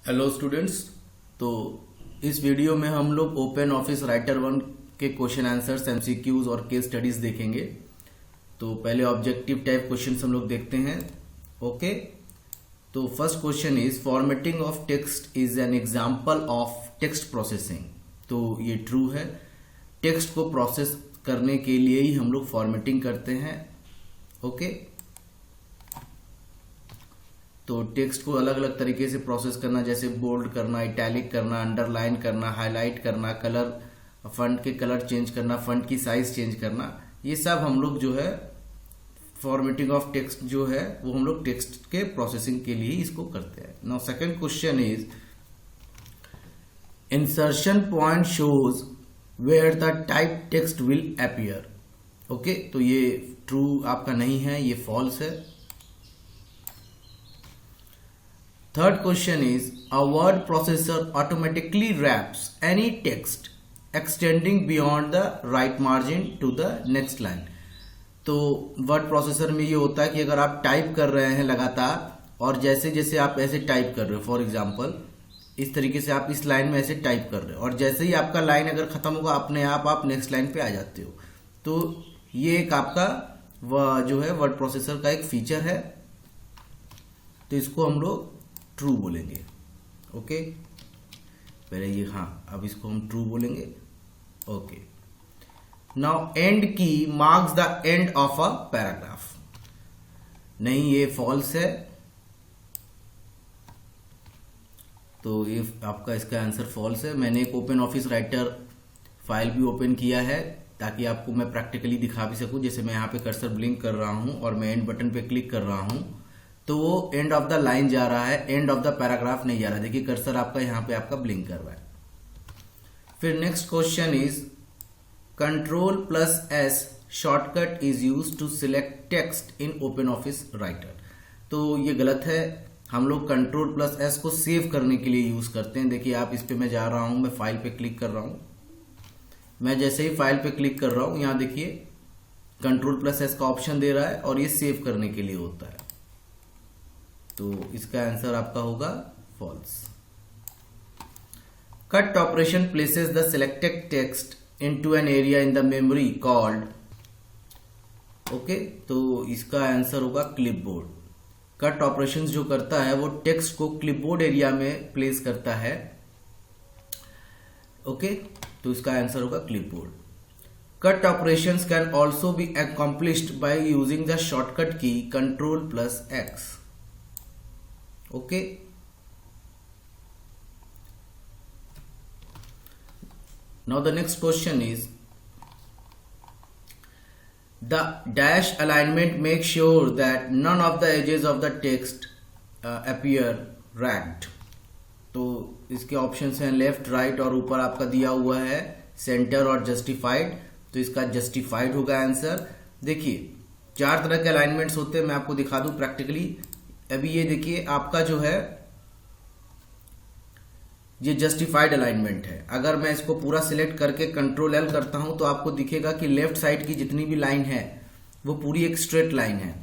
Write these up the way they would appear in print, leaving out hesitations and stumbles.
Hello students. तो इस video में हम लोग ओपन ऑफिस राइटर 1 के क्वेश्चन आंसर्स, एमसीक्यूज और केस स्टडीज देखेंगे। तो पहले ऑब्जेक्टिव टाइप क्वेश्चंस हम लोग देखते हैं। ओके, तो first question is formatting of text is an example of text processing. तो ये ट्रू है। टेक्स्ट को प्रोसेस करने के लिए ही हम लोग फॉर्मेटिंग करते हैं। ओके, तो टेक्स्ट को अलग अलग तरीके से प्रोसेस करना, जैसे बोल्ड करना, इटैलिक करना, अंडरलाइन करना, हाईलाइट करना, कलर, फंट के कलर चेंज करना, फंट की साइज चेंज करना, ये सब हम लोग जो है फॉर्मेटिंग ऑफ टेक्स्ट जो है वो हम लोग टेक्स्ट के प्रोसेसिंग के लिए इसको करते हैं। Now second question is insertion point shows where the type text will appear. Okay, तो ये ट्रू आपका नहीं है, ये फॉल्स है। Third question is a word processor automatically wraps any text extending beyond the right margin to the next line। तो word processor में ये होता है कि अगर आप टाइप कर रहे हैं लगातार और जैसे जैसे आप ऐसे टाइप कर रहे हो, फॉर एग्जांपल इस तरीके से आप इस लाइन में ऐसे टाइप कर रहे हो और जैसे ही आपका लाइन अगर खत्म होगा अपने आप नेक्स्ट लाइन पे आ जाते हो। तो ये एक आपका जो है वर्ड प्रोसेसर का एक फीचर है। तो इसको हम लोग ट्रू बोलेंगे। ओके, पहले ये, हाँ, अब इसको हम ट्रू बोलेंगे। ओके, नाउ एंड की marks the end of a paragraph. नहीं, ये फॉल्स है। तो ये आपका इसका आंसर फॉल्स है। मैंने एक ओपन ऑफिस राइटर फाइल भी ओपन किया है ताकि आपको मैं प्रैक्टिकली दिखा भी सकूं। जैसे मैं यहाँ पे कर्सर ब्लिंक कर रहा हूं और मैं एंड बटन पे क्लिक कर रहा हूं तो वो एंड ऑफ द लाइन जा रहा है, एंड ऑफ द पैराग्राफ नहीं जा रहा है। देखिए कर्सर आपका यहाँ पे आपका ब्लिंक कर रहा है। फिर next question is Ctrl+S shortcut is used to select text in open office writer. तो ये गलत है। हम लोग Ctrl+S को सेव करने के लिए यूज करते हैं। देखिए आप इस पे मैं जा रहा हूं, मैं फाइल पे क्लिक कर रहा हूं। मैं जैसे ही फाइल पे क्लिक कर रहा हूं, यहाँ देखिए Ctrl+S का ऑप्शन दे रहा है और ये सेव करने के लिए होता है। तो इसका आंसर आपका होगा false. Cut operation places the selected text into an area in the memory called. Okay, तो इसका आंसर होगा क्लिपबोर्ड। कट ऑपरेशन जो करता है वो टेक्स्ट को क्लिपबोर्ड एरिया में प्लेस करता है। ओके, तो इसका आंसर होगा clipboard. Cut operations can also be accomplished by using the shortcut की Ctrl+X। okay, now the next question is the dash alignment makes sure that none of the edges of the text appear ragged। तो इसके options हैं left, right और ऊपर आपका दिया हुआ है सेंटर और जस्टिफाइड। तो इसका जस्टिफाइड होगा आंसर। देखिए 4 तरह के अलाइनमेंट्स होते हैं, मैं आपको दिखा दूं प्रैक्टिकली। अभी ये देखिए आपका जो है ये जस्टिफाइड अलाइनमेंट है। अगर मैं इसको पूरा सिलेक्ट करके Ctrl+L करता हूं तो आपको दिखेगा कि लेफ्ट साइड की जितनी भी लाइन है वो पूरी एक स्ट्रेट लाइन है।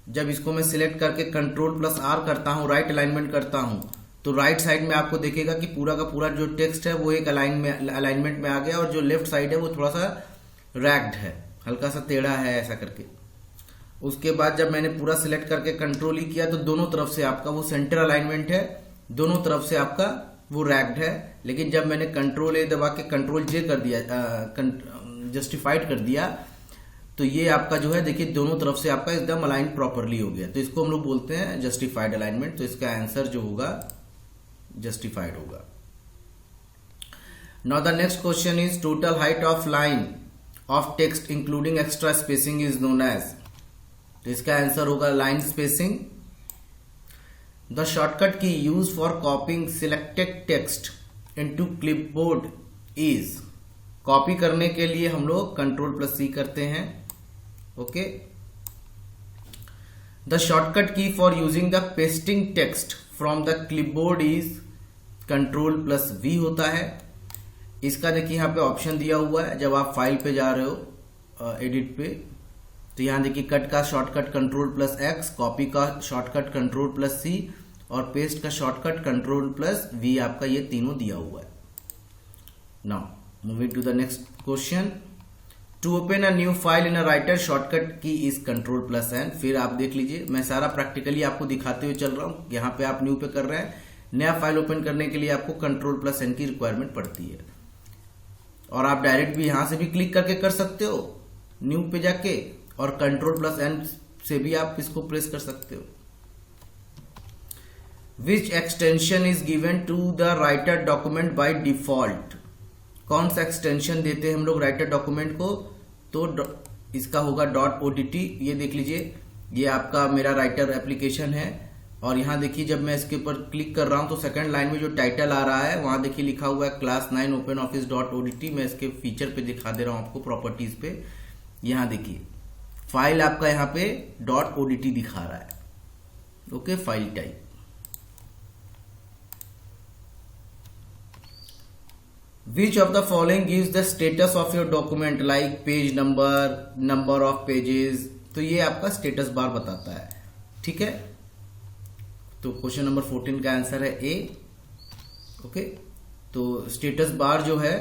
जब इसको मैं सिलेक्ट करके Ctrl+R करता हूं, राइट अलाइनमेंट करता हूं, तो राइट साइड में आपको दिखेगा कि पूरा का पूरा जो टेक्स्ट है वो एक अलाइनमेंट में आ गया और जो लेफ्ट साइड है वो थोड़ा सा रैग्ड है, हल्का सा टेढ़ा है, ऐसा करके। उसके बाद जब मैंने पूरा सिलेक्ट करके Ctrl+E किया तो दोनों तरफ से आपका वो सेंटर अलाइनमेंट है, दोनों तरफ से आपका वो रैग्ड है। लेकिन जब मैंने Ctrl+A दबा के Ctrl+J कर दिया, जस्टिफाइड कर दिया, तो ये आपका जो है देखिए दोनों तरफ से आपका एकदम अलाइन प्रॉपरली हो गया। तो इसको हम लोग बोलते हैं जस्टिफाइड अलाइनमेंट। तो इसका आंसर जो होगा जस्टिफाइड होगा। Now the next question is total height of line of text including extra spacing is known as. तो इसका आंसर होगा line spacing. The shortcut key use for copying selected text into clipboard is. Copy करने के लिए हम लोग Ctrl+C करते हैं। Okay, the shortcut key for using the pasting text from the clipboard is Ctrl+V होता है। इसका देखिए यहाँ पे ऑप्शन दिया हुआ है। जब आप फाइल पे जा रहे हो एडिट पे, तो यहां देखिए कट का शॉर्टकट Ctrl+X, कॉपी का शॉर्टकट Ctrl+C और पेस्ट का शॉर्टकट Ctrl+V आपका ये तीनों दिया हुआ है। Now moving to the next question. To open a new file in a writer shortcut key is Ctrl+N। फिर आप देख लीजिए, मैं सारा प्रैक्टिकली आपको दिखाते हुए चल रहा हूं। यहाँ पे आप न्यू पे कर रहे हैं, नया फाइल ओपन करने के लिए आपको Ctrl+N की रिक्वायरमेंट पड़ती है। और आप डायरेक्ट भी यहां से भी क्लिक करके कर सकते हो न्यू पे जाके, और Ctrl+N से भी आप इसको प्रेस कर सकते हो। Which extension is given to the writer document by default. कौन सा एक्सटेंशन देते हैं हम लोग राइटर डॉक्यूमेंट को, तो इसका होगा .odt। ये देख लीजिए, ये आपका मेरा राइटर एप्लीकेशन है, और यहाँ देखिए जब मैं इसके ऊपर क्लिक कर रहा हूं तो सेकंड लाइन में जो टाइटल आ रहा है वहां देखिए लिखा हुआ है क्लास 9 ओपन ऑफिस .odt। मैं इसके फीचर पे दिखा दे रहा हूं आपको, प्रॉपर्टीज पे। यहाँ देखिए फाइल आपका यहाँ पे .odt दिखा रहा है। Okay, file type. Which of the following gives the status of your document like page number, number of pages। तो ये आपका स्टेटस बार बताता है, ठीक है। तो क्वेश्चन नंबर 14 का आंसर है ए। ओके, तो स्टेटस बार जो है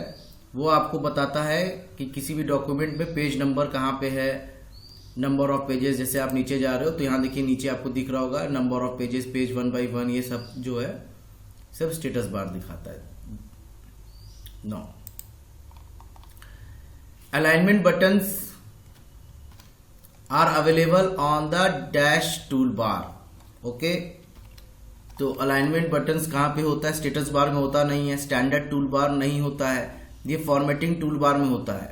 वो आपको बताता है कि किसी भी डॉक्यूमेंट में पेज नंबर कहाँ पे है, नंबर ऑफ पेजेस। जैसे आप नीचे जा रहे हो तो यहाँ देखिए नीचे आपको दिख रहा होगा number of pages, page 1 by 1, ये सब जो है सब स्टेटस बार दिखाता है। No, alignment buttons are available on the dash tool bar. Okay, तो अलाइनमेंट बटन्स कहां पे होता है, स्टेटस बार में होता नहीं है, स्टैंडर्ड टूल बार नहीं होता है, ये फॉर्मेटिंग टूल बार में होता है।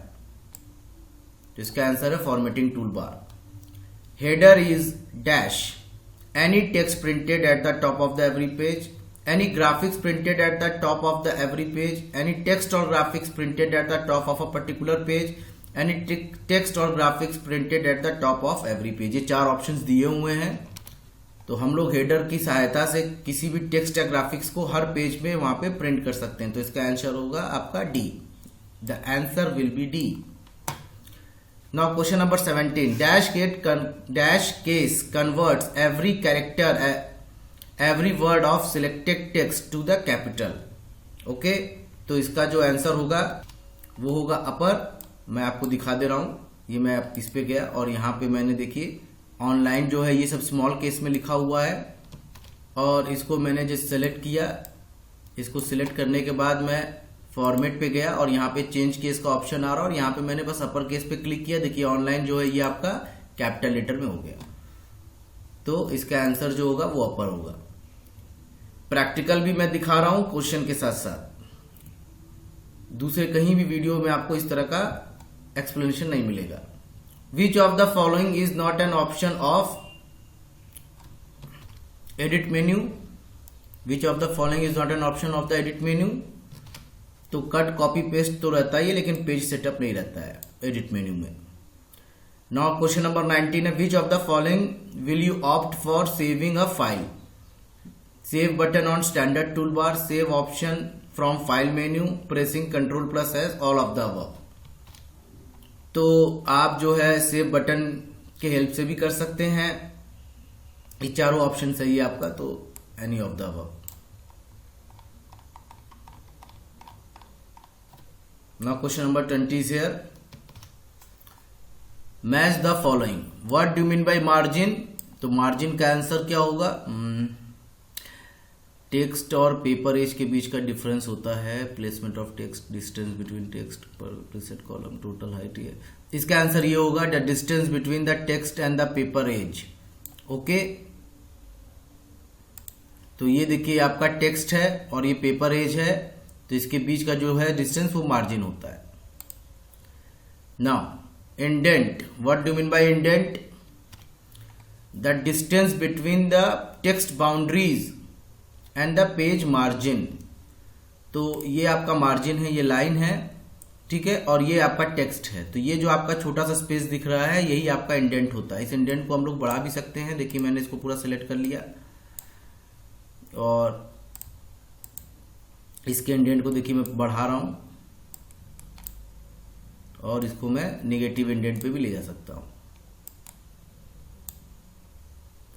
तो इसका आंसर है formatting tool bar. Header is dash any text printed at the top of the every page, any graphics printed at the top of the every page, any text or graphics printed at the top of a particular page, any text or graphics printed at the top of every page। ये 4 options दिए हुए हैं। तो हम लोग header की सहायता से किसी भी टेक्स्ट या ग्राफिक्स को हर पेज में वहां पे प्रिंट कर सकते हैं। तो इसका आंसर होगा आपका D. The answer will be D. Now question number 17। Dash case converts every character every word of selected text to the capital. Okay, तो इसका जो आंसर होगा वो होगा अपर। मैं आपको दिखा दे रहा हूं, ये मैं इस पे गया और यहाँ पे मैंने देखिए ऑनलाइन जो है ये सब स्मॉल केस में लिखा हुआ है, और इसको मैंने जस्ट सेलेक्ट किया। इसको सिलेक्ट करने के बाद मैं फॉर्मेट पे गया और यहाँ पे चेंज केस का ऑप्शन आ रहा है, और यहाँ पे मैंने बस अपर केस पे क्लिक किया। देखिए ऑनलाइन जो है ये आपका कैपिटल लेटर में हो गया। तो इसका आंसर जो होगा वो अपर होगा। प्रैक्टिकल भी मैं दिखा रहा हूं क्वेश्चन के साथ साथ, दूसरे कहीं भी वीडियो में आपको इस तरह का एक्सप्लेनेशन नहीं मिलेगा। विच of the following is not an option of edit menu. Which of the following is not an option of the edit menu. तो कट कॉपी पेस्ट तो रहता है, लेकिन पेज सेटअप नहीं रहता है एडिट मेन्यू में। नाउ क्वेश्चन नंबर 19 है। विच of the following will you opt for saving a file. Save button on standard tool bar, save option from file menu, pressing Ctrl+S, all of the above. तो आप जो है save button के help से भी कर सकते हैं। ये चारों ऑप्शन सही है आपका, तो any of the above. Now question number 20 is here. Match the following. What do mean by margin. तो मार्जिन का आंसर क्या होगा। टेक्स्ट और पेपर एज के बीच का डिफरेंस होता है। Placement of text, distance between text पर प्रीसेट कॉलम, टोटल हाइट। है इसका आंसर ये होगा the distance between the text and the paper edge. Okay, तो ये देखिए आपका टेक्स्ट है और ये पेपर एज है, तो इसके बीच का जो है डिस्टेंस वो मार्जिन होता है। Now indent. What do mean by indent. The distance between the text boundaries and the page margin. तो ये आपका मार्जिन है, ये लाइन है, ठीक है, और ये आपका टेक्स्ट है। तो ये जो आपका छोटा सा स्पेस दिख रहा है यही आपका इंडेंट होता है। इस इंडेंट को हम लोग बढ़ा भी सकते हैं। देखिए मैंने इसको पूरा सिलेक्ट कर लिया और इसके इंडेंट को देखिए मैं बढ़ा रहा हूं, और इसको मैं नेगेटिव इंडेंट पे भी ले जा सकता हूं।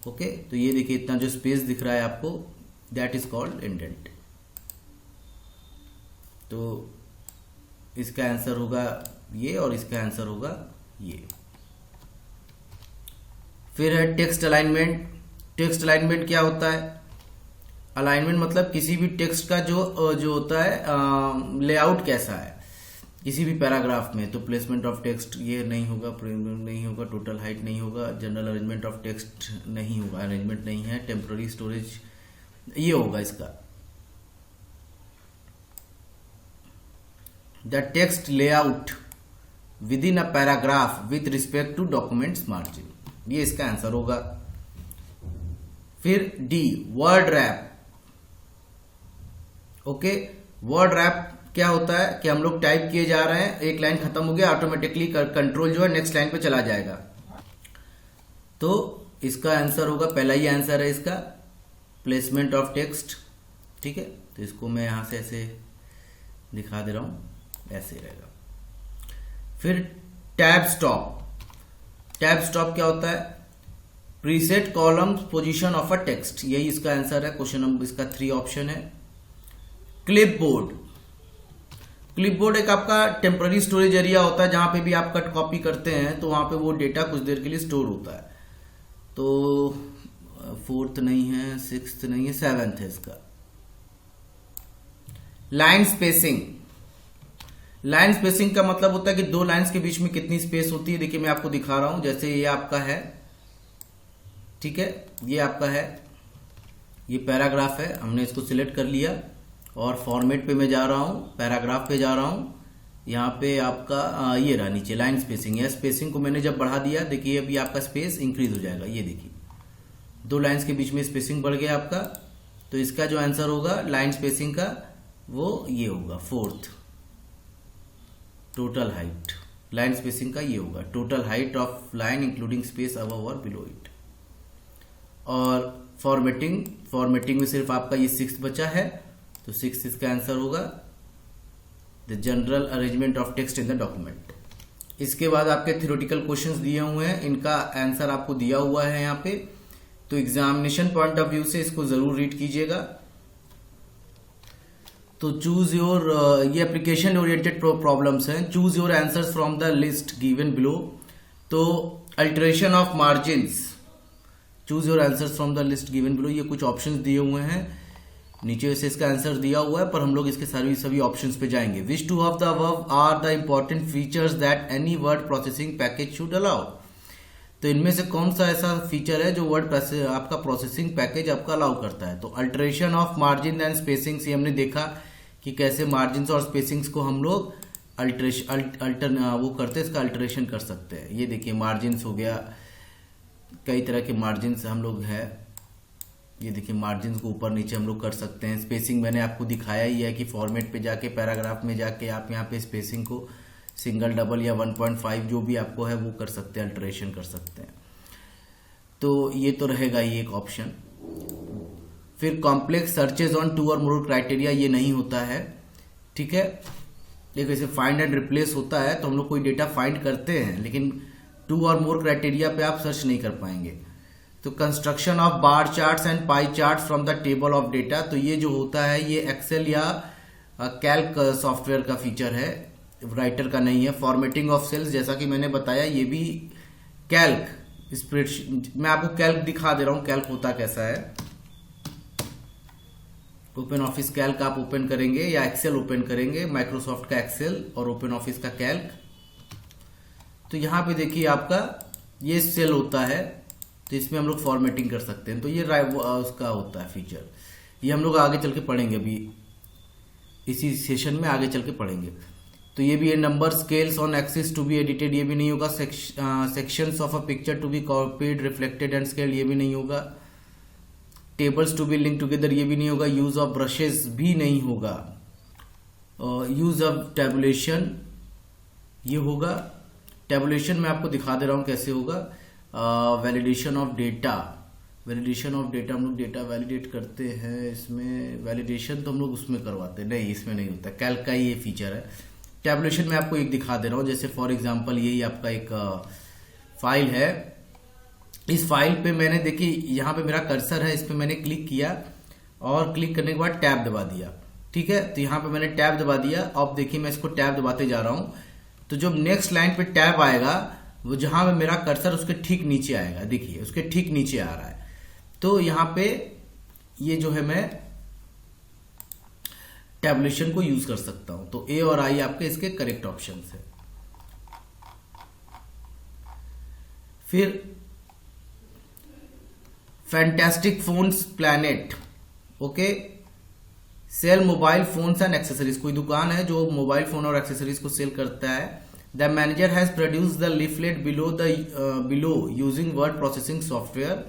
ओके, तो ये देखिए इतना जो स्पेस दिख रहा है आपको दैट इज कॉल्ड इंडेंट। तो इसका आंसर होगा ये और इसका आंसर होगा ये। फिर है टेक्स्ट अलाइनमेंट। टेक्स्ट अलाइनमेंट क्या होता है? अलाइनमेंट मतलब किसी भी टेक्स्ट का जो होता है लेआउट कैसा है किसी भी पैराग्राफ में। तो प्लेसमेंट ऑफ टेक्स्ट ये नहीं होगा, नहीं होगा, टोटल हाइट नहीं होगा, जनरल अरेंजमेंट ऑफ टेक्स्ट नहीं होगा, अरेंजमेंट नहीं है, टेम्पररी स्टोरेज ये होगा इसका। The text layout within a paragraph with respect to documents margin, ये इसका आंसर होगा। फिर the word wrap. Okay, word wrap क्या होता है कि हम लोग टाइप किए जा रहे हैं, एक लाइन खत्म हो गया, ऑटोमेटिकली कंट्रोल जो है नेक्स्ट लाइन पे चला जाएगा। तो इसका आंसर होगा, पहला ही आंसर है इसका, प्लेसमेंट ऑफ टेक्स्ट। ठीक है, तो इसको मैं यहां से ऐसे दिखा दे रहा हूं, ऐसे रहेगा। फिर टैब स्टॉप। टैब स्टॉप क्या होता है? Preset column position of a text, यही इसका आंसर है। क्वेश्चन नंबर इसका 3 ऑप्शन है। क्लिपबोर्ड। क्लिपबोर्ड एक आपका टेम्पररी स्टोरेज एरिया होता है जहां पे भी आप कट कॉपी करते हैं तो वहां पे वो डेटा कुछ देर के लिए स्टोर होता है। तो 4th नहीं है, 6th नहीं है, 7th है इसका। Line spacing. लाइन स्पेसिंग का मतलब होता है कि 2 लाइंस के बीच में कितनी स्पेस होती है। देखिए मैं आपको दिखा रहा हूं, जैसे ये आपका है, ठीक है, ये आपका है, ये पैराग्राफ है, हमने इसको सिलेक्ट कर लिया और फॉर्मेट पे मैं जा रहा हूं, पैराग्राफ पे जा रहा हूं। यहाँ पे आपका ये रहा नीचे लाइन स्पेसिंग है। स्पेसिंग को मैंने जब बढ़ा दिया, देखिए अभी आपका स्पेस इंक्रीज हो जाएगा। ये देखिए 2 लाइंस के बीच में स्पेसिंग बढ़ गया आपका। तो इसका जो आंसर होगा लाइन स्पेसिंग का वो ये होगा 4th। Total height, line spacing का ये होगा total height of line including space above और बिलो इट। और फॉर्मेटिंग में सिर्फ आपका ये 6th बचा है, तो 6th इसका आंसर होगा the general arrangement of text in the document. इसके बाद आपके थ्योरेटिकल क्वेश्चंस दिए हुए हैं, इनका आंसर आपको दिया हुआ है यहाँ पे। तो एग्जामिनेशन पॉइंट ऑफ व्यू से इसको जरूर रीड कीजिएगा। तो चूज योर, ये एप्लीकेशन ओरिएंटेड प्रॉब्लम्स हैं। Choose your answers from the list given below. तो alteration of margins, choose your answers from the list given below, ये कुछ ऑप्शंस दिए हुए हैं, नीचे से इसका आंसर दिया हुआ है, पर हम लोग इसके सभी ऑप्शंस पे जाएंगे। Which two of the above are the important features that any word processing package should allow. तो इनमें से कौन सा ऐसा फीचर है जो वर्ड आपका प्रोसेसिंग पैकेज आपका अलाउ करता है? तो alteration of margin and spacings, ये हमने देखा कि कैसे मार्जिन और स्पेसिंग्स को हम लोग वो करते हैं, इसका अल्टरेशन कर सकते हैं। ये देखिए मार्जिन हो गया, कई तरह के मार्जिन हम लोग है, ये देखिए मार्जिन को ऊपर नीचे हम लोग कर सकते हैं। स्पेसिंग मैंने आपको दिखाया ही है कि फॉर्मेट पे जाके पैराग्राफ में जाके आप यहाँ पे स्पेसिंग को सिंगल, डबल या 1.5 जो भी आपको है वो कर सकते हैं, अल्टरेशन कर सकते हैं। तो ये तो रहेगा ही एक ऑप्शन। फिर कॉम्प्लेक्स सर्चेज ऑन 2 और मोर क्राइटेरिया, ये नहीं होता है, ठीक है। एक ऐसे फाइंड एंड रिप्लेस होता है, तो हम लोग कोई डेटा फाइंड करते हैं लेकिन 2 और मोर क्राइटेरिया पे आप सर्च नहीं कर पाएंगे। तो construction of bar charts and pie charts from the table of data, तो ये जो होता है ये एक्सेल या कैल्क सॉफ्टवेयर का फीचर है, राइटर का नहीं है। फॉर्मेटिंग ऑफ सेल्स, जैसा कि मैंने बताया, ये भी कैल्क स्प्रेडशीट, मैं आपको कैल्क दिखा दे रहा हूं कैल्क होता कैसा है। ओपन ऑफिस कैल्क आप ओपन करेंगे या एक्सेल ओपन करेंगे, माइक्रोसॉफ्ट का एक्सेल और ओपन ऑफिस का कैल्क। तो यहां पे देखिए आपका ये सेल होता है, तो इसमें हम लोग फॉर्मेटिंग कर सकते हैं। तो ये उसका होता है फीचर, ये हम लोग आगे चल के पढ़ेंगे, अभी इसी सेशन में आगे चल के पढ़ेंगे। तो ये भी है number scales on axis to be edited, ये भी नहीं होगा। Sections of a picture to be copied, reflected and scaled, ये भी नहीं होगा। Tables to be link together, ये भी नहीं होगा। यूज ऑफ ब्रशेस भी नहीं होगा। यूज ऑफ टेबुलेशन, ये होगा। टेबुलेशन मैं आपको दिखा दे रहा हूं कैसे होगा। Validation of data, validation of data, हम लोग डेटा वैलिडेट करते हैं, इसमें वैलिडेशन तो हम लोग उसमें करवाते हैं, नहीं इसमें नहीं होता, कैल्क का ही ये फीचर है। टेबुलेशन में आपको एक दिखा दे रहा हूं, जैसे फॉर एग्जांपल यही आपका एक फाइल है। इस फाइल पे मैंने देखिए यहाँ पे मेरा कर्सर है, इस पे मैंने क्लिक किया और क्लिक करने के बाद टैब दबा दिया। ठीक है, तो यहाँ पे मैंने टैब दबा दिया। अब देखिए मैं इसको टैब दबाते जा रहा हूं, तो जब नेक्स्ट लाइन पे टैब आएगा वो जहां पे मेरा कर्सर उसके ठीक नीचे आएगा, देखिए उसके ठीक नीचे आ रहा है। तो यहाँ पे ये जो है मैं टैबुलेशन को यूज कर सकता हूं। तो ए और आई आपके इसके करेक्ट ऑप्शन है। फिर fantastic phones planet, okay, sell mobile phones and accessories, कोई दुकान है जो मोबाइल फोन और एक्सेसरीज को सेल करता है। The manager has produce the leaflet below using word processing software.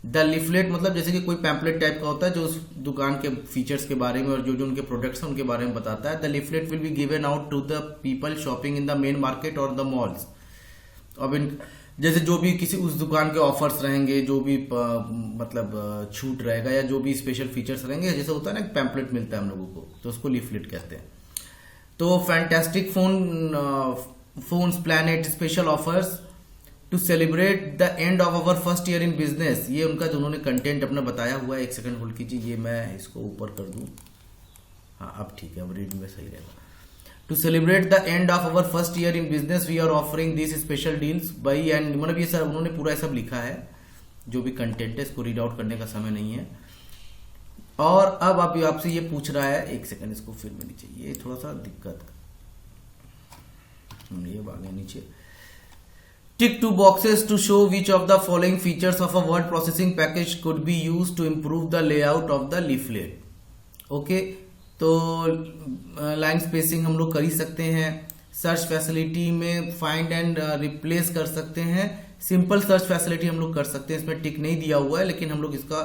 The leaflet मतलब जैसे कि कोई पैम्पलेट टाइप का होता है जो उस दुकान के फीचर्स के बारे में और जो जो उनके प्रोडक्ट्स हैं उनके बारे में बताता है। The leaflet will be given out to the people shopping in the main market और द मॉल्स। अब इन जैसे जो भी किसी उस दुकान के ऑफर्स रहेंगे, जो भी मतलब छूट रहेगा या जो भी स्पेशल फीचर्स रहेंगे, जैसे होता है ना पैम्पलेट मिलता है हम लोगों को, तो उसको लीफलेट कहते हैं। तो fantastic phones planet special offers to celebrate the end of our first year in business, ये उनका जो उन्होंने कंटेंट अपना बताया हुआ है। एक सेकंड होल्ड कीजिए, ये मैं इसको ऊपर कर दूं। हाँ अब ठीक है, अब रीड में सही रहेगा। To celebrate the end of our first year in business we are offering this special deals by and, मतलब ये सर उन्होंने पूरा सब लिखा है जो भी कंटेंट है, इसको रीड आउट करने का समय नहीं है। और अब आप आपसे ये पूछ रहा है, एक सेकंड इसको फिर में नीचे, ये थोड़ा सा दिक्कत, ये आगे नीचे। Tick two boxes to show which of the following features of a word processing package could be used to improve the layout of the leaflet. Okay, तो लाइन स्पेसिंग हम लोग कर ही सकते हैं। सर्च फैसिलिटी में फाइंड एंड रिप्लेस कर सकते हैं। सिंपल सर्च फैसिलिटी हम लोग कर सकते हैं, इसमें टिक नहीं दिया हुआ है, लेकिन हम लोग इसका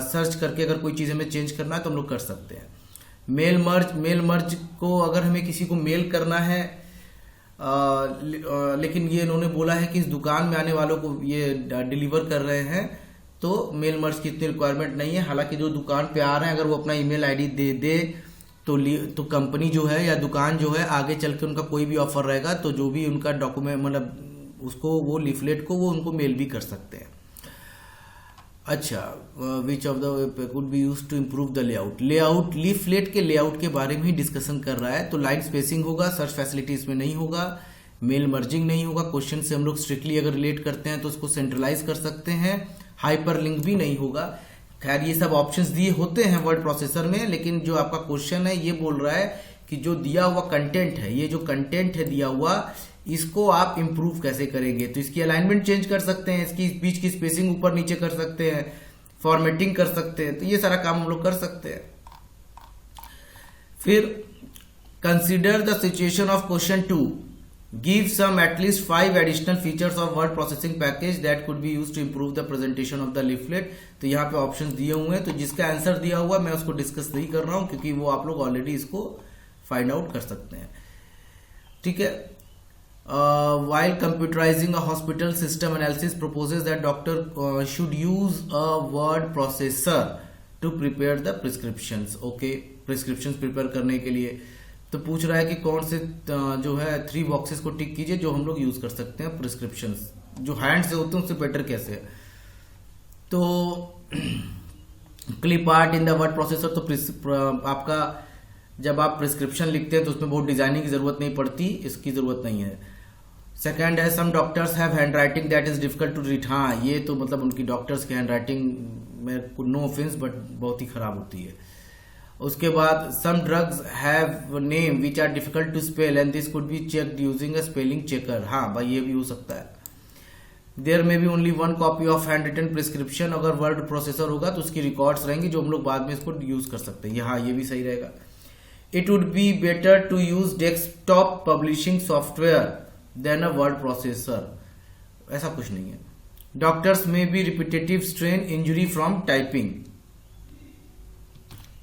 सर्च करके अगर कोई चीज़ हमें चेंज करना है तो हम लोग कर सकते हैं। मेल मर्ज को अगर हमें किसी को मेल करना है, लेकिन ये इन्होंने बोला है कि इस दुकान में आने वालों को ये डिलीवर कर रहे हैं, तो मेल मर्ज की इतनी रिक्वायरमेंट नहीं है। हालांकि जो दुकान पे आ रहे हैं अगर वो अपना ईमेल आईडी दे तो कंपनी जो है या दुकान जो है आगे चल के उनका कोई भी ऑफर रहेगा तो जो भी उनका डॉक्यूमेंट मतलब उसको वो लीफलेट को वो उनको मेल भी कर सकते हैं। अच्छा, which of the could be used to improve the layout leaflet के लेआउट के बारे में ही डिस्कशन कर रहा है। तो लाइन स्पेसिंग होगा, सर्च फैसिलिटी इसमें नहीं होगा, मेल मर्जिंग नहीं होगा, क्वेश्चन से हम लोग स्ट्रिक्टली अगर रिलेट करते हैं तो उसको सेंट्रलाइज कर सकते हैं, हाइपर लिंक भी नहीं होगा। खैर ये सब ऑप्शंस दिए होते हैं वर्ड प्रोसेसर में, लेकिन जो आपका क्वेश्चन है ये बोल रहा है कि जो दिया हुआ कंटेंट है, ये जो कंटेंट है दिया हुआ, इसको आप इंप्रूव कैसे करेंगे। तो इसकी अलाइनमेंट चेंज कर सकते हैं, इसकी बीच की स्पेसिंग ऊपर नीचे कर सकते हैं, फॉर्मेटिंग कर सकते हैं, तो ये सारा काम हम लोग कर सकते हैं। फिर consider the situation of question 2, give some at least 5 additional features of word processing package that could be used to improve the presentation of the leaflet. तो यहाँ पे ऑप्शंस दिए हुए हैं, तो जिसका आंसर दिया हुआ मैं उसको डिस्कस नहीं कर रहा हूं क्योंकि वो आप लोग ऑलरेडी इसको फाइंड आउट कर सकते हैं। ठीक है, while computerizing a hospital system analysis proposes that doctor should use a word processor to prepare the prescriptions. Okay, prescriptions prepare करने के लिए तो पूछ रहा है कि कौन से जो है 3 बॉक्सेस को टिक कीजिए जो हम लोग यूज कर सकते हैं प्रिस्क्रिप्शंस, जो हैंड से होते हैं उससे बेटर कैसे है। तो clip art in the word processor, तो आपका जब आप प्रिस्क्रिप्शन लिखते हैं तो उसमें बहुत डिजाइनिंग की जरूरत नहीं पड़ती, इसकी जरूरत नहीं है। सेकंड है some doctors have hand writing that is difficult to read. हाँ, ये तो मतलब उनकी डॉक्टर्स की हैंड राइटिंग में नो ऑफेंस बट बहुत ही खराब होती है। उसके बाद some drugs have name which are difficult to spell and this could be checked using a spelling checker. हाँ भाई, ये भी हो सकता है। There may be only 1 copy of hand written prescription, अगर वर्ड प्रोसेसर होगा तो उसकी रिकॉर्ड्स रहेंगी जो हम लोग बाद में इसको यूज कर सकते हैं। हाँ, ये भी सही रहेगा। It would be better to use desktop publishing software than a word processor, ऐसा कुछ नहीं है। Doctors may be repetitive strain injury from typing,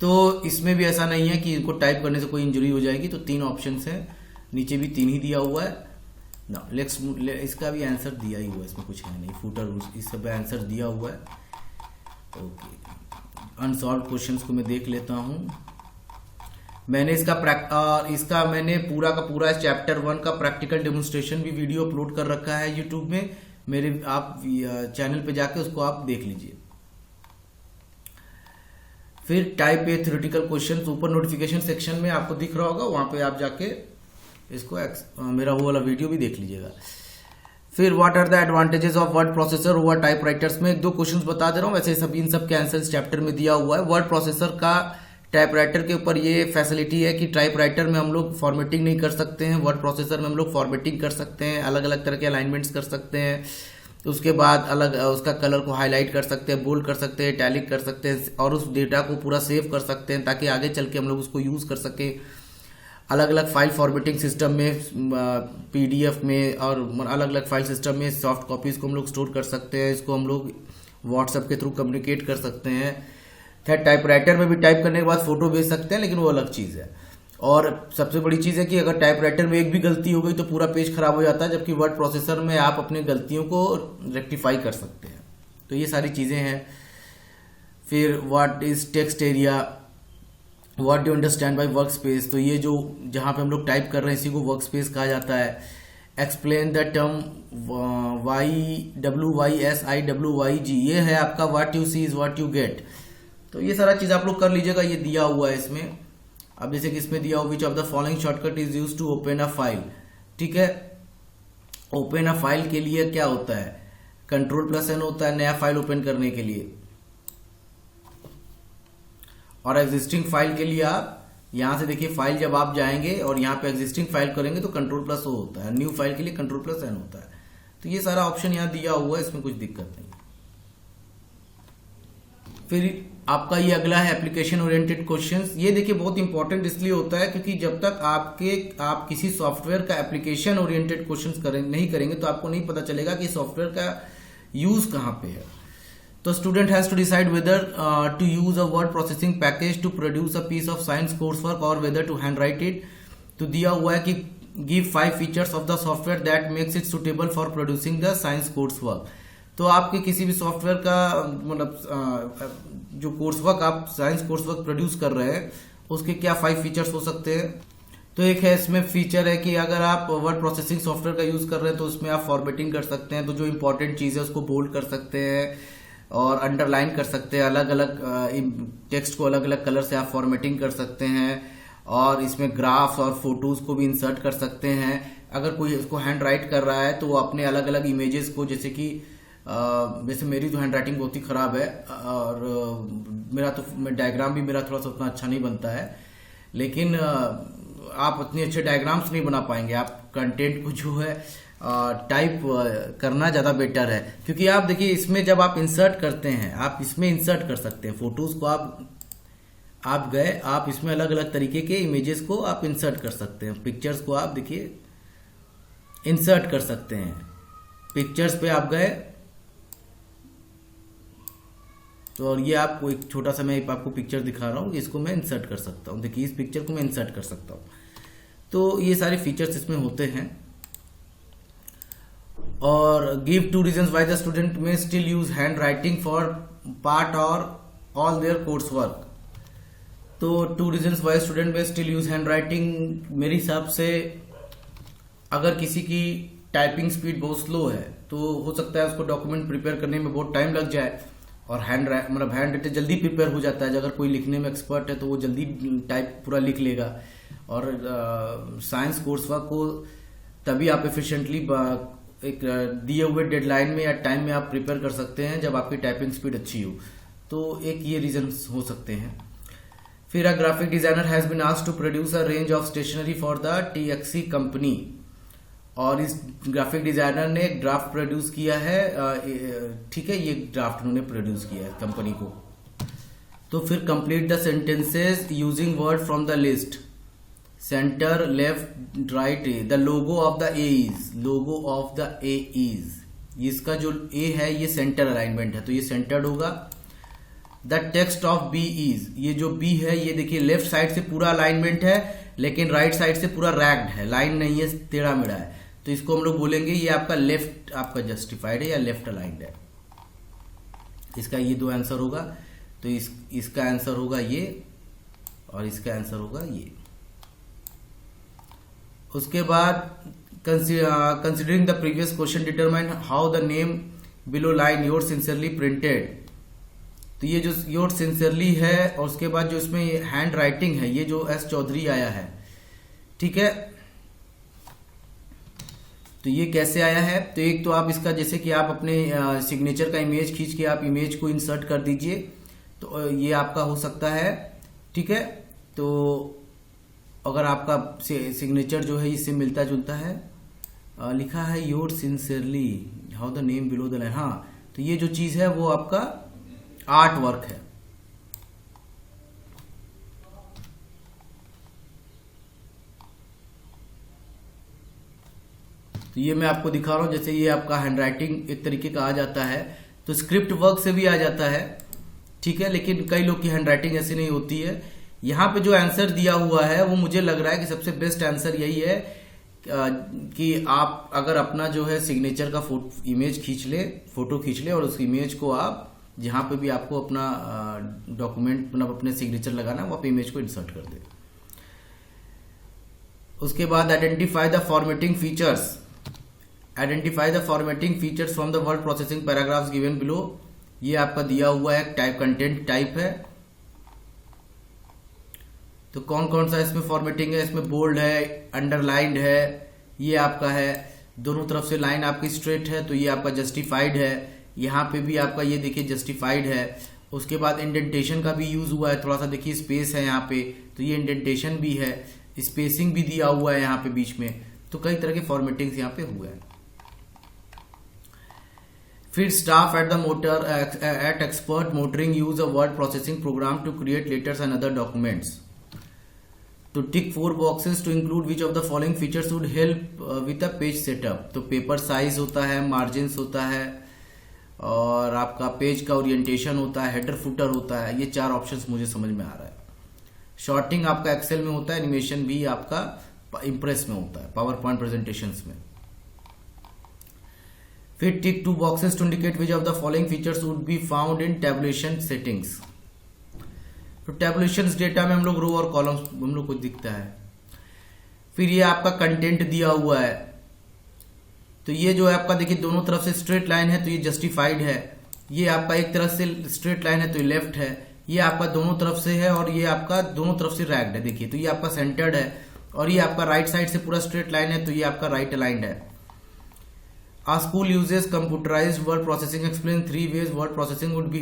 तो इसमें भी ऐसा नहीं है कि इनको टाइप करने से कोई इंजरी हो जाएगी। तो 3 ऑप्शन है, नीचे भी 3 ही दिया हुआ है ना। इसका भी आंसर दिया ही हुआ है, इसमें कुछ है नहीं। फुटर इस सब आंसर दिया हुआ है। ओके, अनसॉल्व क्वेश्चंस को मैं देख लेता हूं। मैंने इसका मैंने पूरा का पूरा चैप्टर 1 का प्रैक्टिकल डेमोन्स्ट्रेशन भी वीडियो अपलोड कर रखा है यूट्यूब में मेरे, आप चैनल पे जाके उसको आप देख लीजिए। फिर टाइप ए थ्योरेटिकल क्वेश्चन ऊपर नोटिफिकेशन सेक्शन में आपको दिख रहा होगा, वहां पे आप जाके इसको मेरा वो वाला वीडियो भी देख लीजिएगा। फिर what are the advantages of word processor over typewriters में 1-2 क्वेश्चंस बता दे रहा हूँ, वैसे सभी इन सब के आंसर चैप्टर में दिया हुआ है। वर्ड प्रोसेसर का टाइपराइटर के ऊपर ये फैसिलिटी है कि टाइपराइटर में हम लोग फॉर्मेटिंग नहीं कर सकते हैं, वर्ड प्रोसेसर में हम लोग फॉर्मेटिंग कर सकते हैं, अलग अलग तरह के अलाइनमेंट्स कर सकते हैं, उसके बाद अलग उसका कलर को हाईलाइट कर सकते हैं, बोल्ड कर सकते हैं, इटैलिक कर सकते हैं, और उस डेटा को पूरा सेव कर सकते हैं ताकि आगे चल के हम लोग उसको यूज कर सकें। अलग अलग फाइल फॉर्मेटिंग सिस्टम में, पीडीएफ में और अलग अलग फाइल सिस्टम में सॉफ्ट कॉपीज को हम लोग स्टोर कर सकते हैं, इसको हम लोग व्हाट्सएप के थ्रू कम्युनिकेट कर सकते हैं। खैर टाइपराइटर में भी टाइप करने के बाद फोटो भेज सकते हैं, लेकिन वो अलग चीज है। और सबसे बड़ी चीज है कि अगर टाइपराइटर में एक भी गलती हो गई तो पूरा पेज खराब हो जाता है, जबकि वर्ड प्रोसेसर में आप अपनी गलतियों को रेक्टिफाई कर सकते हैं। तो ये सारी चीजें हैं। फिर what is text area, what do understand by work space, तो ये जो जहां पे हम लोग टाइप कर रहे हैं इसी को वर्क स्पेस कहा जाता है। एक्सप्लेन द टर्म WYSIWYG, ये है आपका what you see is what you get. तो ये सारा चीज आप लोग कर लीजिएगा, ये दिया हुआ है इसमें। अब जैसे कि इसमें दिया हुआ which of the following shortcut is use to open a file, ठीक है। ओपन अ फाइल के लिए क्या होता है, Ctrl+N होता है नया फाइल ओपन करने के लिए, और एग्जिस्टिंग फाइल के लिए आप यहां से देखिए फाइल जब आप जाएंगे और यहां पे एग्जिस्टिंग फाइल करेंगे तो Ctrl+O होता है, न्यू फाइल के लिए Ctrl+N होता है। तो ये सारा ऑप्शन यहां दिया हुआ है, इसमें कुछ दिक्कत नहीं। फिर आपका ये अगला है एप्लीकेशन ओरिएंटेड क्वेश्चंस। ये देखिए बहुत इंपॉर्टेंट इसलिए होता है क्योंकि जब तक आप किसी सॉफ्टवेयर का एप्लीकेशन ओरिएंटेड क्वेश्चंस नहीं करेंगे तो आपको नहीं पता चलेगा कि सॉफ्टवेयर का यूज कहां पे है। तो student has to decide whether to use a word processing package to produce a piece of science course work or whether to hand write it. तो दिया हुआ है कि give 5 features of the software that makes it suitable for producing the science course work. तो आपके किसी भी software का मतलब जो कोर्स वर्क आप साइंस कोर्स वर्क प्रोड्यूस कर रहे हैं उसके क्या 5 फीचर्स हो सकते हैं। तो एक है इसमें फीचर है कि अगर आप वर्ड प्रोसेसिंग सॉफ्टवेयर का यूज कर रहे हैं तो उसमें आप फॉर्मेटिंग कर सकते हैं, तो जो इंपॉर्टेंट चीज है उसको बोल्ड कर सकते हैं और अंडरलाइन कर सकते हैं, अलग अलग टेक्स्ट को अलग अलग कलर से आप फॉर्मेटिंग कर सकते हैं, और इसमें ग्राफ्स और फोटोज को भी इंसर्ट कर सकते हैं। अगर कोई इसको हैंड राइट कर रहा है तो वो अपने अलग अलग इमेजेस को, जैसे कि वैसे मेरी तो हैंड राइटिंग बहुत ही खराब है और मेरा तो डायग्राम भी मेरा थोड़ा सा उतना अच्छा नहीं बनता है, लेकिन आप उतने अच्छे डायग्राम्स नहीं बना पाएंगे। आप कंटेंट को जो है टाइप करना ज्यादा बेटर है, क्योंकि आप देखिए इसमें जब आप इंसर्ट करते हैं आप इसमें इंसर्ट कर सकते हैं फोटोज को, आप गए आप इसमें अलग अलग तरीके के इमेजेस को आप इंसर्ट कर सकते हैं, पिक्चर्स को आप देखिए इंसर्ट कर सकते हैं। पिक्चर्स पे आप गए तो और ये आपको एक छोटा सा मैं आपको पिक्चर दिखा रहा हूँ, इसको मैं इंसर्ट कर सकता हूँ। देखिए इस पिक्चर को मैं इंसर्ट कर सकता हूँ। तो ये सारे फीचर्स इसमें होते हैं। और give 2 reasons why the student may still use hand writing for part or all their course work. तो 2 reasons why student may still use hand writing, मेरे हिसाब से अगर किसी की टाइपिंग स्पीड बहुत स्लो है तो हो सकता है उसको डॉक्यूमेंट प्रिपेयर करने में बहुत टाइम लग जाए, और हैंड राइटिंग जल्दी प्रिपेयर हो जाता है। अगर कोई लिखने में एक्सपर्ट है तो वो जल्दी टाइप पूरा लिख लेगा, और साइंस कोर्स वर्क को तभी आप एफिशिएंटली एक दिए हुए डेडलाइन में या टाइम में आप प्रिपेयर कर सकते हैं जब आपकी टाइपिंग स्पीड अच्छी हो। तो एक ये रीजन हो सकते हैं। फिर a graphic designer has been asked to produce a range of stationery for the TXC company, और इस ग्राफिक डिजाइनर ने एक ड्राफ्ट प्रोड्यूस किया है, ठीक है, ये ड्राफ्ट उन्होंने प्रोड्यूस किया है कंपनी को। तो फिर complete the sentences using word from the list, centre left right A, the logo of the A is, logo of the A is, इसका जो ए है ये सेंटर अलाइनमेंट है तो ये सेंटर्ड होगा। The text of B is, ये जो बी है ये देखिए लेफ्ट साइड से पूरा अलाइनमेंट है लेकिन राइट साइड से पूरा रैग्ड है, लाइन नहीं है, टेढ़ा मेढ़ा है, तो इसको हम लोग बोलेंगे ये आपका लेफ्ट आपका जस्टिफाइड है या लेफ्ट अलाइंड है। इसका ये 2 आंसर होगा, तो इसका आंसर होगा ये और इसका आंसर होगा ये। उसके बाद considering the previous question determine how the name below line your sincerely printed, तो ये जो योर सिंसियरली है और उसके बाद जो इसमें हैंड राइटिंग है ये जो एस चौधरी आया है, ठीक है। तो ये कैसे आया है, तो एक तो आप इसका जैसे कि आप अपने सिग्नेचर का इमेज खींच के आप इमेज को इंसर्ट कर दीजिए, तो ये आपका हो सकता है, ठीक है। तो अगर आपका सिग्नेचर जो है इससे मिलता जुलता है, लिखा है your sincerely how the name below the line, हाँ, तो ये जो चीज है वो आपका आर्ट वर्क है। तो ये मैं आपको दिखा रहा हूं, जैसे ये आपका हैंडराइटिंग एक तरीके का आ जाता है, तो स्क्रिप्ट वर्क से भी आ जाता है, ठीक है। लेकिन कई लोग की हैंडराइटिंग ऐसी नहीं होती है। यहाँ पे जो आंसर दिया हुआ है वो मुझे लग रहा है कि सबसे बेस्ट आंसर यही है कि आप अगर अपना जो है सिग्नेचर का इमेज खींच ले, फोटो खींच ले और उस इमेज को आप जहां पे भी आपको अपना डॉक्यूमेंट मतलब अपने सिग्नेचर लगाना है वो आप इमेज को इंसर्ट कर दे। उसके बाद identify the formatting features, identify the formatting features from the word processing paragraphs given below. ये आपका दिया हुआ है टाइप, कंटेंट टाइप है। तो कौन कौन सा इसमें फॉर्मेटिंग है, इसमें बोल्ड है, अंडरलाइंड है, ये आपका है, दोनों तरफ से लाइन आपकी स्ट्रेट है तो ये आपका जस्टिफाइड है। यहाँ पे भी आपका ये देखिए जस्टिफाइड है। उसके बाद इंडेंटेशन का भी यूज हुआ है, थोड़ा सा देखिए स्पेस है यहाँ पे, तो ये इंडेंटेशन भी है, स्पेसिंग भी दिया हुआ है यहाँ पे बीच में। तो कई तरह के फॉर्मेटिंग यहाँ पे हुए हैं। फिर staff at the motor at expert motoring use a word processing program to create letters and other documents. तो tick 4 boxes to include which of the following features would help with a page setup. तो paper size होता है, margins होता है और आपका page का orientation होता है, हेडर फुटर होता है। ये 4 ऑप्शंस मुझे समझ में आ रहा है। शॉर्टिंग आपका एक्सेल में होता है, एनिमेशन भी आपका इम्प्रेस में होता है, पावर पॉइंट प्रेजेंटेशंस में। फिर tick 2 boxes to indicate which of the following features would be found in tabulation settings. तो टैबुलेशन डेटा में हम लोग रो और कॉलम्स हम लोग को दिखता है। फिर ये आपका कंटेंट दिया हुआ है, तो ये जो है आपका देखिए दोनों तरफ से स्ट्रेट लाइन है तो ये जस्टिफाइड है। ये आपका एक तरफ से स्ट्रेट लाइन है तो ये लेफ्ट है। ये आपका दोनों तरफ से है और ये आपका दोनों तरफ से रैग्ड है, देखिए तो ये आपका सेंटर्ड है। और ये आपका राइट साइड से पूरा स्ट्रेट लाइन है तो ये आपका राइट अलाइंड है। A school uses computerized word processing. Explain 3 ways word processing would be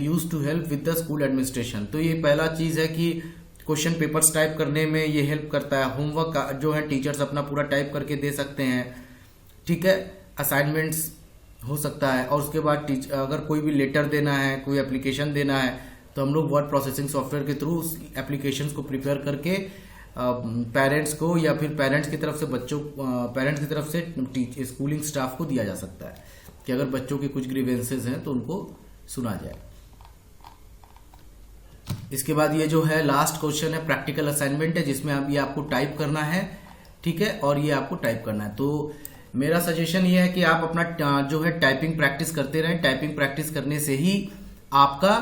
used to help with the school administration. तो ये पहला चीज है कि क्वेश्चन पेपर्स टाइप करने में ये हेल्प करता है। होमवर्क जो है टीचर्स अपना पूरा टाइप करके दे सकते हैं, ठीक है। असाइनमेंट्स हो सकता है। और उसके बाद अगर कोई भी लेटर देना है, कोई एप्लीकेशन देना है, तो हम लोग वर्ड प्रोसेसिंग सॉफ्टवेयर के थ्रू उस एप्लीकेशन को प्रिपेयर करके पेरेंट्स को या फिर पेरेंट्स की तरफ से बच्चों पेरेंट्स की तरफ से स्कूलिंग स्टाफ को दिया जा सकता है कि अगर बच्चों के कुछ ग्रीवेंसेस हैं तो उनको सुना जाए। इसके बाद ये जो है लास्ट क्वेश्चन है, प्रैक्टिकल असाइनमेंट है, जिसमें अब ये आपको टाइप करना है, ठीक है। और ये आपको टाइप करना है। तो मेरा सजेशन ये है कि आप अपना जो है टाइपिंग प्रैक्टिस करते रहें। टाइपिंग प्रैक्टिस करने से ही आपका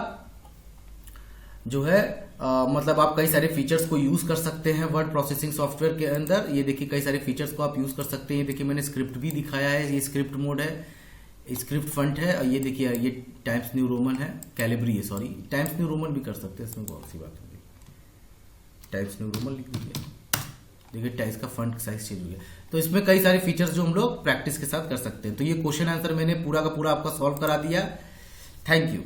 जो है मतलब आप कई सारे फीचर्स को यूज कर सकते हैं वर्ड प्रोसेसिंग सॉफ्टवेयर के अंदर। ये देखिए कई सारे फीचर्स को आप यूज कर सकते हैं। ये देखिए मैंने स्क्रिप्ट भी दिखाया है, ये स्क्रिप्ट मोड है, स्क्रिप्ट फंट है। और ये देखिए ये टाइम्स न्यू रोमन है, कैलिब्री है, सॉरी टाइम्स न्यू रोमन भी कर सकते हैं, इसमें बहुत सी बात होगी। टाइम्स न्यू रोमन लिख दीजिए, देखिए टाइम्स का फंट साइज चेंज हो गया। तो इसमें कई सारे फीचर्स जो हम लोग प्रैक्टिस के साथ कर सकते हैं। तो ये क्वेश्चन आंसर मैंने पूरा का पूरा आपका सॉल्व करा दिया। Thank you.